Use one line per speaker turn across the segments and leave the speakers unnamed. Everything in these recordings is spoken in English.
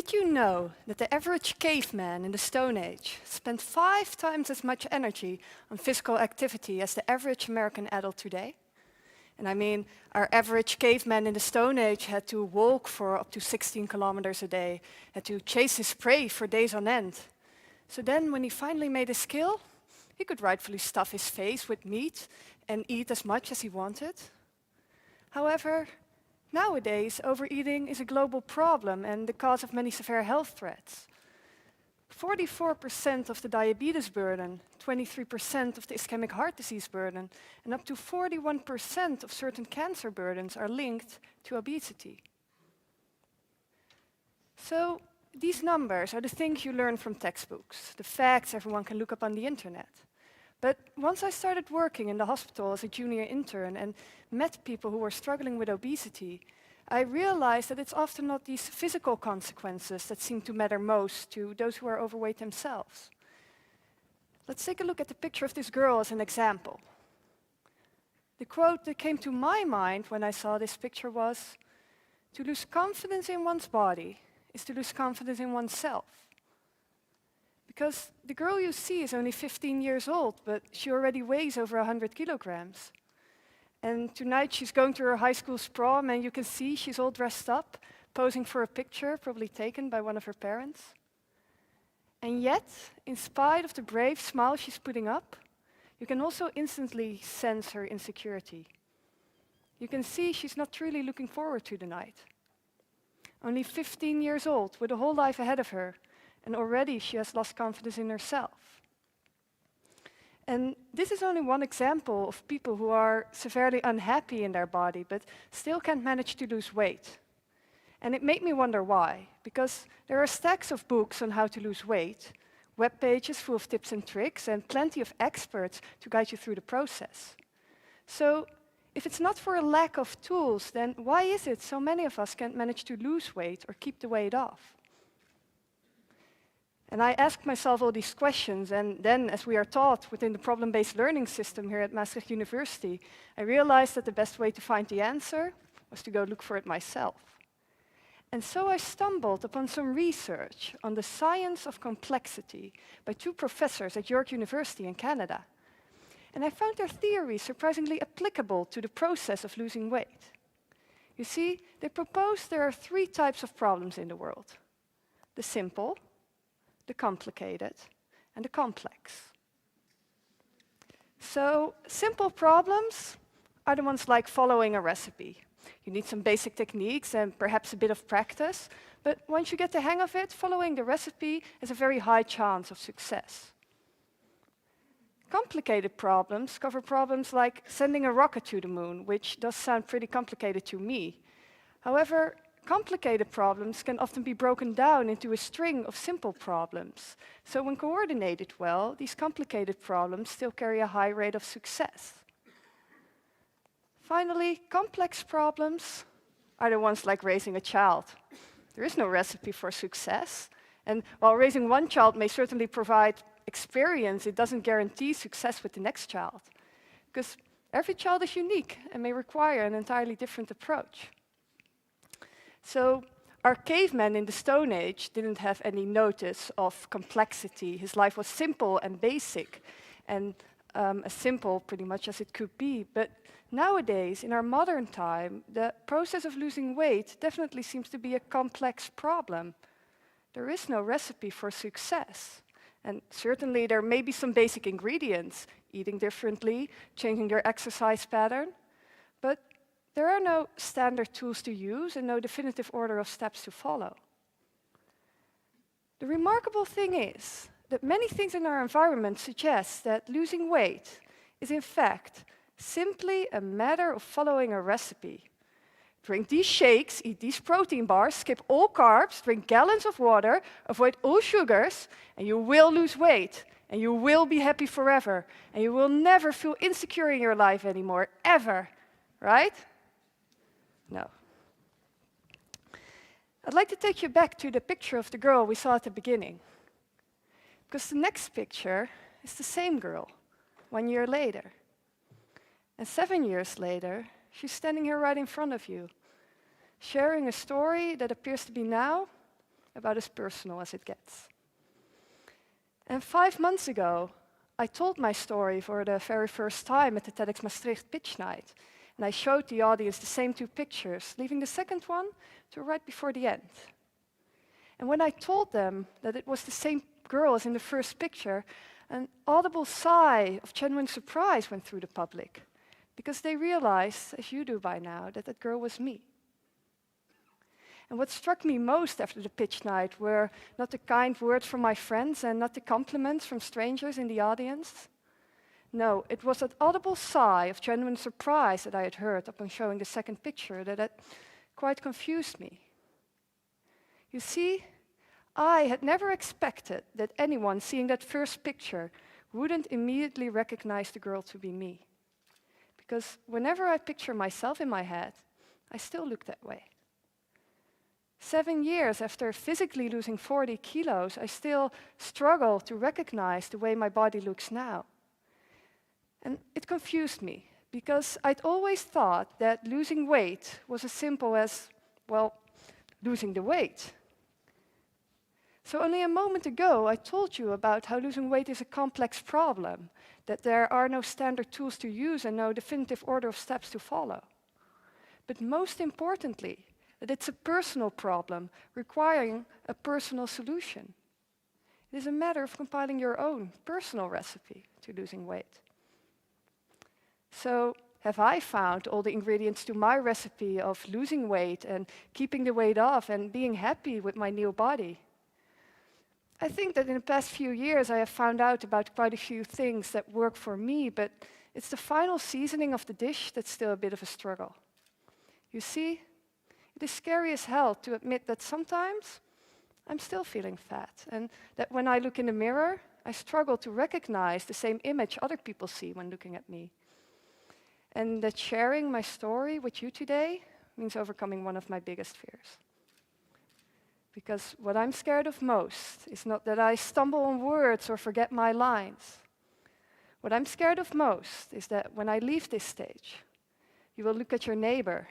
Did you know that the average caveman in the Stone Age spent 5 times as much energy on physical activity as the average American adult today? And I mean, our average caveman in the Stone Age had to walk for up to 16 kilometers a day, had to chase his prey for days on end. So then, when he finally made his kill, he could rightfully stuff his face with meat and eat as much as he wanted. However, nowadays, overeating is a global problem and the cause of many severe health threats. 44% of the diabetes burden, 23% of the ischemic heart disease burden, and up to 41% of certain cancer burdens are linked to obesity. So these numbers are the things you learn from textbooks, the facts everyone can look up on the internet. But once I started working in the hospital as a junior intern and met people who were struggling with obesity, I realized that it's often not these physical consequences that seem to matter most to those who are overweight themselves. Let's take a look at the picture of this girl as an example. The quote that came to my mind when I saw this picture was, "To lose confidence in one's body is to lose confidence in oneself." Because the girl you see is only 15 years old, but she already weighs over 100 kilograms. And tonight she's going to her high school's prom, and you can see she's all dressed up, posing for a picture, probably taken by one of her parents. And yet, in spite of the brave smile she's putting up, you can also instantly sense her insecurity. You can see she's not truly looking forward to the night. Only 15 years old, with a whole life ahead of her, and already she has lost confidence in herself. And this is only one example of people who are severely unhappy in their body, but still can't manage to lose weight. And it made me wonder why, because there are stacks of books on how to lose weight, web pages full of tips and tricks, and plenty of experts to guide you through the process. So if it's not for a lack of tools, then why is it so many of us can't manage to lose weight or keep the weight off? And I asked myself all these questions, and then, as we are taught within the problem-based learning system here at Maastricht University, I realized that the best way to find the answer was to go look for it myself. And so I stumbled upon some research on the science of complexity by 2 professors at York University in Canada. And I found their theory surprisingly applicable to the process of losing weight. You see, they proposed there are 3 types of problems in the world: the simple, the complicated, and the complex. So, simple problems are the ones like following a recipe. You need some basic techniques and perhaps a bit of practice, but once you get the hang of it, following the recipe has a very high chance of success. Complicated problems cover problems like sending a rocket to the moon, which does sound pretty complicated to me. However, complicated problems can often be broken down into a string of simple problems. So when coordinated well, these complicated problems still carry a high rate of success. Finally, complex problems are the ones like raising a child. There is no recipe for success. And while raising one child may certainly provide experience, it doesn't guarantee success with the next child. Because every child is unique and may require an entirely different approach. So our caveman in the Stone Age didn't have any notice of complexity. His life was simple and basic, and as simple pretty much as it could be. But nowadays, in our modern time, the process of losing weight definitely seems to be a complex problem. There is no recipe for success. And certainly there may be some basic ingredients, eating differently, changing their exercise pattern, but there are no standard tools to use and no definitive order of steps to follow. The remarkable thing is that many things in our environment suggest that losing weight is in fact simply a matter of following a recipe. Drink these shakes, eat these protein bars, skip all carbs, drink gallons of water, avoid all sugars, and you will lose weight, and you will be happy forever, and you will never feel insecure in your life anymore, ever, right? No. I'd like to take you back to the picture of the girl we saw at the beginning. Because the next picture is the same girl, 1 year later. And 7 years later, she's standing here right in front of you, sharing a story that appears to be now about as personal as it gets. And 5 months ago, I told my story for the very first time at the TEDx Maastricht pitch night. And I showed the audience the same 2 pictures, leaving the second one to right before the end. And when I told them that it was the same girl as in the first picture, an audible sigh of genuine surprise went through the public, because they realized, as you do by now, that that girl was me. And what struck me most after the pitch night were not the kind words from my friends and not the compliments from strangers in the audience. No, it was that audible sigh of genuine surprise that I had heard upon showing the second picture that had quite confused me. You see, I had never expected that anyone seeing that first picture wouldn't immediately recognize the girl to be me. Because whenever I picture myself in my head, I still look that way. 7 years after physically losing 40 kilos, I still struggle to recognize the way my body looks now. And it confused me, because I'd always thought that losing weight was as simple as, well, losing the weight. So only a moment ago, I told you about how losing weight is a complex problem, that there are no standard tools to use and no definitive order of steps to follow. But most importantly, that it's a personal problem requiring a personal solution. It is a matter of compiling your own personal recipe to losing weight. So, have I found all the ingredients to my recipe of losing weight and keeping the weight off and being happy with my new body? I think that in the past few years I have found out about quite a few things that work for me, but it's the final seasoning of the dish that's still a bit of a struggle. You see, it is scary as hell to admit that sometimes I'm still feeling fat, and that when I look in the mirror, I struggle to recognize the same image other people see when looking at me. And that sharing my story with you today means overcoming one of my biggest fears. Because what I'm scared of most is not that I stumble on words or forget my lines. What I'm scared of most is that when I leave this stage, you will look at your neighbor,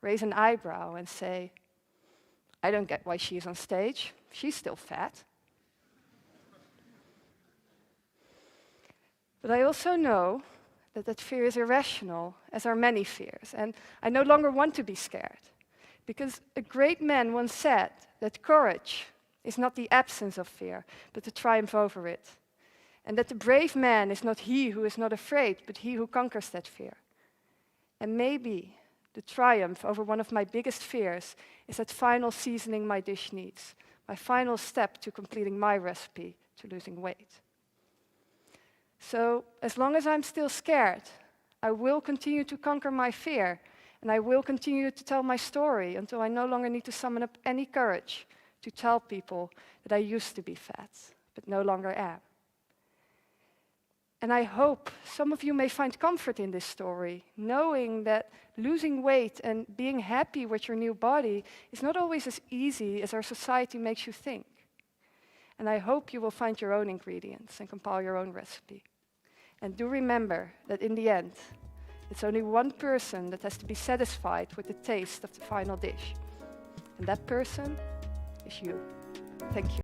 raise an eyebrow and say, I don't get why she's on stage, she's still fat. But I also know that that fear is irrational, as are many fears, and I no longer want to be scared. Because a great man once said that courage is not the absence of fear, but the triumph over it. And that the brave man is not he who is not afraid, but he who conquers that fear. And maybe the triumph over one of my biggest fears is that final seasoning my dish needs, my final step to completing my recipe to losing weight. So, as long as I'm still scared, I will continue to conquer my fear, and I will continue to tell my story until I no longer need to summon up any courage to tell people that I used to be fat, but no longer am. And I hope some of you may find comfort in this story, knowing that losing weight and being happy with your new body is not always as easy as our society makes you think. And I hope you will find your own ingredients and compile your own recipe. And do remember that in the end, it's only one person that has to be satisfied with the taste of the final dish. And that person is you. Thank you.